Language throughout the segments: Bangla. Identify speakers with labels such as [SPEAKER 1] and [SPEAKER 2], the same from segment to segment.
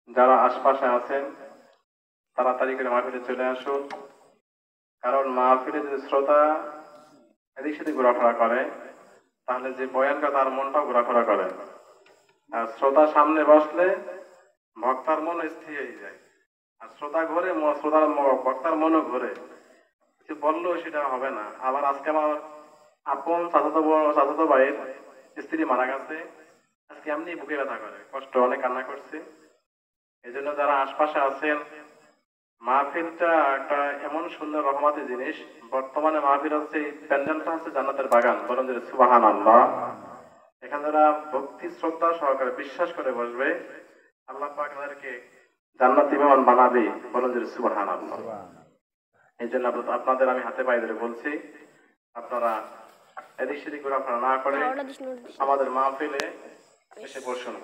[SPEAKER 1] যারা আশপাশে আছেন তাড়াতাড়ি করে মাহফিলে চলে আসুন, কারণ মাহফিলে যদি শ্রোতা এদিক সেদিক ঘোরাফেরা করে তাহলে যে বয়ানটা তার মনটাও ঘোরাফেরা করে, আর শ্রোতা সামনে বসলে বক্তার মন স্থির হয়ে যায়, আর শ্রোতা ঘোরে বক্তার মনও ঘোরে, কিছু বললেও সেটা হবে না। আবার আজকে আমার আপন চাচাতো ভাইয়ের স্ত্রী মারা গেছে, আজকে এমনি বুকে ব্যথা করে, কষ্ট অনেক কান্না করছে। এই জন্য যারা আশপাশে আছেন, মাহফিলটা একটা এমন সুন্দর রহমতি জিনিস। বর্তমানে মাহফিল হচ্ছে, প্যান্ডেলটা হচ্ছে জান্নাতের বাগান, বলেন যে সুবহানাল্লাহ। এখানে যারা ভক্তি শ্রদ্ধা সহকারে বিশ্বাস করে বসবে, আল্লাহ পাক তাদেরকে জান্নাতি মেহমান বানাবে, বলেন যে সুবহানাল্লাহ। এই জন্য আপনাদের আমি হাতে পায়ে ধরে বলছি, আপনারা এদিক সেদিক ঘোরাফেরা না করে আমাদের মাহফিলে এসে বসুন।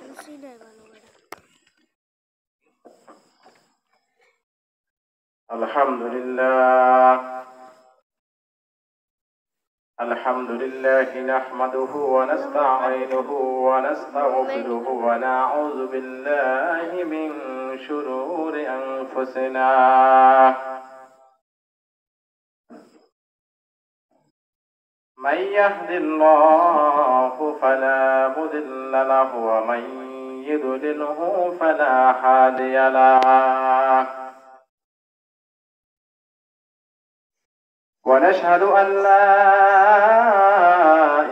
[SPEAKER 1] আলহামদুলিল্লাহ নাহমাদুহু ওয়া নাস্তাঈনুহু ওয়া নাস্তাগফিরুহু ওয়া নাউযু বিল্লাহি মিন শুরুরি আনফুসিনা মান ইয়াহদিল্লাহু ফালা মুদিল্লা লাহু ওয়া মান ইউদ্লিলহু ফালা হাদিয়া লাহু। ونشهد أن لا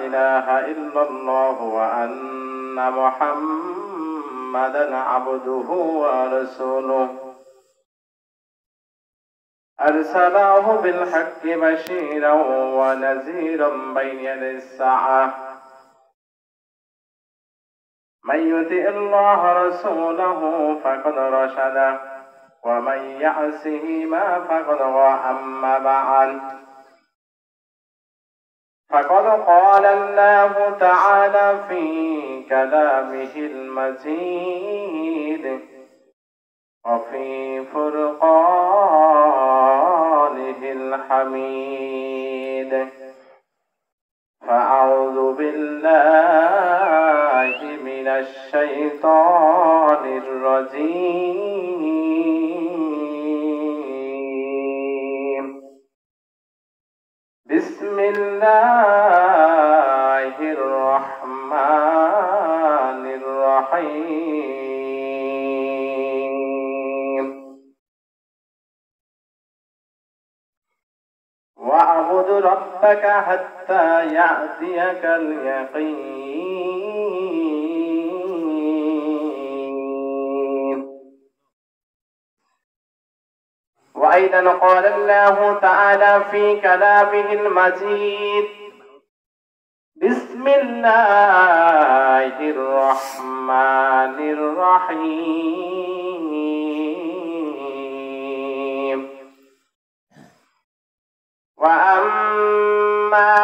[SPEAKER 1] إله إلا الله وأن محمدا عبده ورسوله أرسله بالحق بشيرا ونذيرا بين يدي الساعة من يطع الله رسوله فقد رشد ومن يعصهما فقد غوى. أما بعد، فقد قال الله تعالى في كلامه المجيد وفي فرقانه الحميد. فأعوذ بالله من الشيطان الرجيم. بسم الله الرحمن الرحيم. واعبد ربك حتى يأتيك اليقين. وأيضا قال الله تعالى في كلامه المجيد بسم الله الرحمن الرحيم. وأما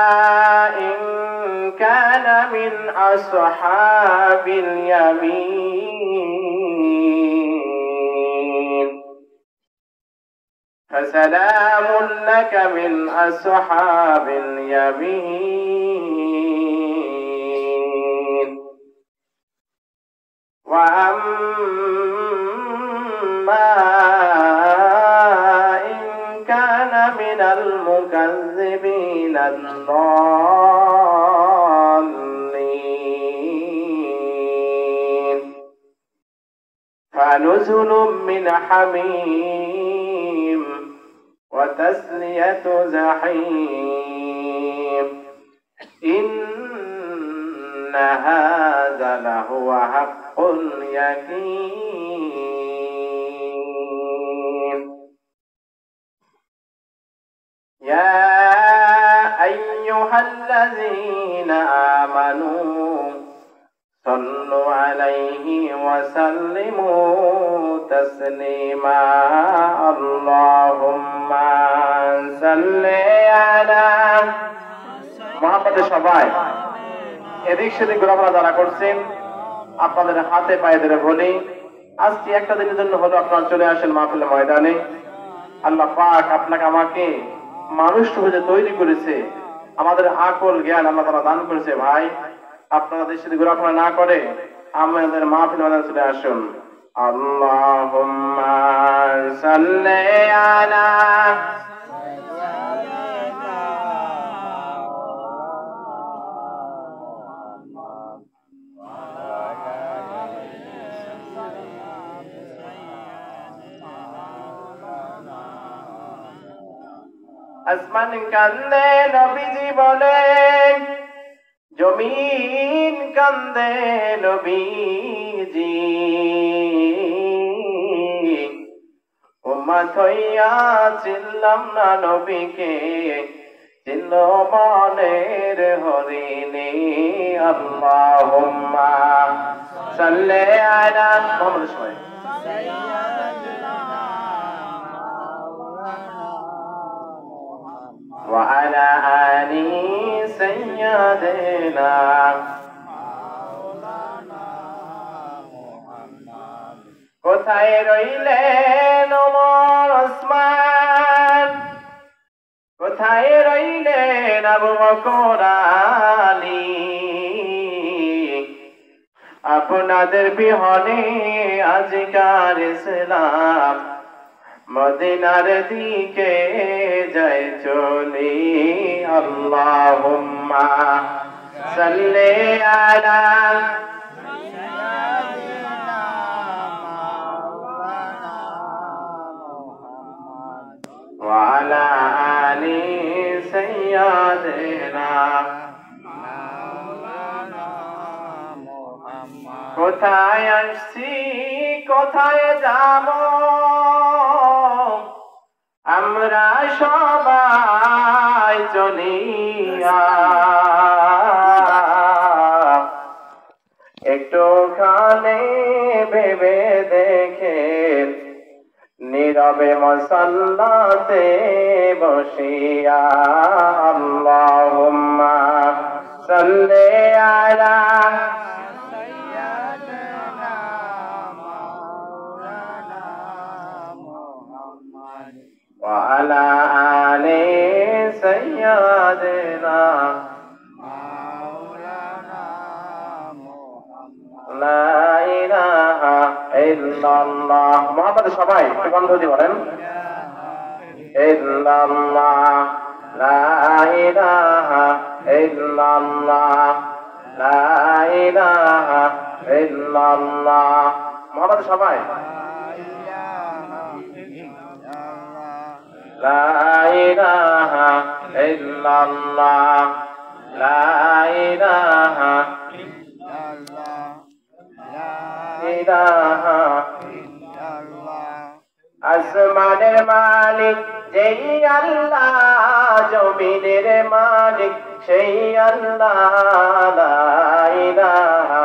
[SPEAKER 1] إن كان من أصحاب اليمين فسلام لك من أصحاب اليمين. وأما إن كان من المكذبين الضالين فنزل من حميم وتسلية جحيم. إن هذا لهو حق اليقين. يا أيها الذين آمنوا صلوا عليه وسلموا تسليما. اللهم صل على محمد. সবাই এদিক সেদিক ঘোরাফেরা যারা করছেন আপনাদের হাতে পায়ে ধরে বলি, আজকে একটা দিনের জন্য হলো আপনারা চলে আসেন মাহফিলের ময়দানে। আল্লাহ পাক আপনাকে আমাকে মানুষ রূপে তৈরি করেছে, আমাদের আকল জ্ঞান আল্লাহ তাআলা দান করেছে। ভাই আপনারা দেশে ঘোরাফেরা না করে আমাদের মাহফিল ময়দানে চলে আসুন। আল্লাহুম্মা সাল্লি আলা আসমান কান্দে নবীজি বলেন, জমিন কান্দে নবীজি, উম্মত হইয়া চিনলাম না নবীকে, চিনল মনের হরিণী। আল্লাহুম্মা সাল্লি আলা মুহাম্মদ সবাই وعلى آل سيدنا কোথায় রইলেন ওমর ওসমান, কোথায় রইলেন আবু বকর আলী, আপনাদের বিহনে আজকার ইসলাম মদিনার দিকে যায় চলি। আল্লাহুম্মা সাল্লি আলা ওয়া আলা আলি সাইয়্যিদিনা। কোথায় আসছি কোথায় যাব, আমরা সবাই চলিয়া, একটুখানি ভেবে দেখেন নীরবে মুসাল্লাতে বসিয়া। আল্লাহুম্মা সাল্লি আলা وعلى آل سيدنا لا إله إلا الله محمد সবাই একটু বন্ধ দিয়ে বলেন إلا الله لا إله إلا الله لا إله إلا الله محمد সবাই لا إله إلا الله لا إله إله আসমানের মালিক যেই আল্লাহ, জমিনের মালিক সেই আল্লাহ, লা ইলাহা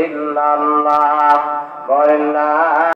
[SPEAKER 1] ইল্লাল্লাহ।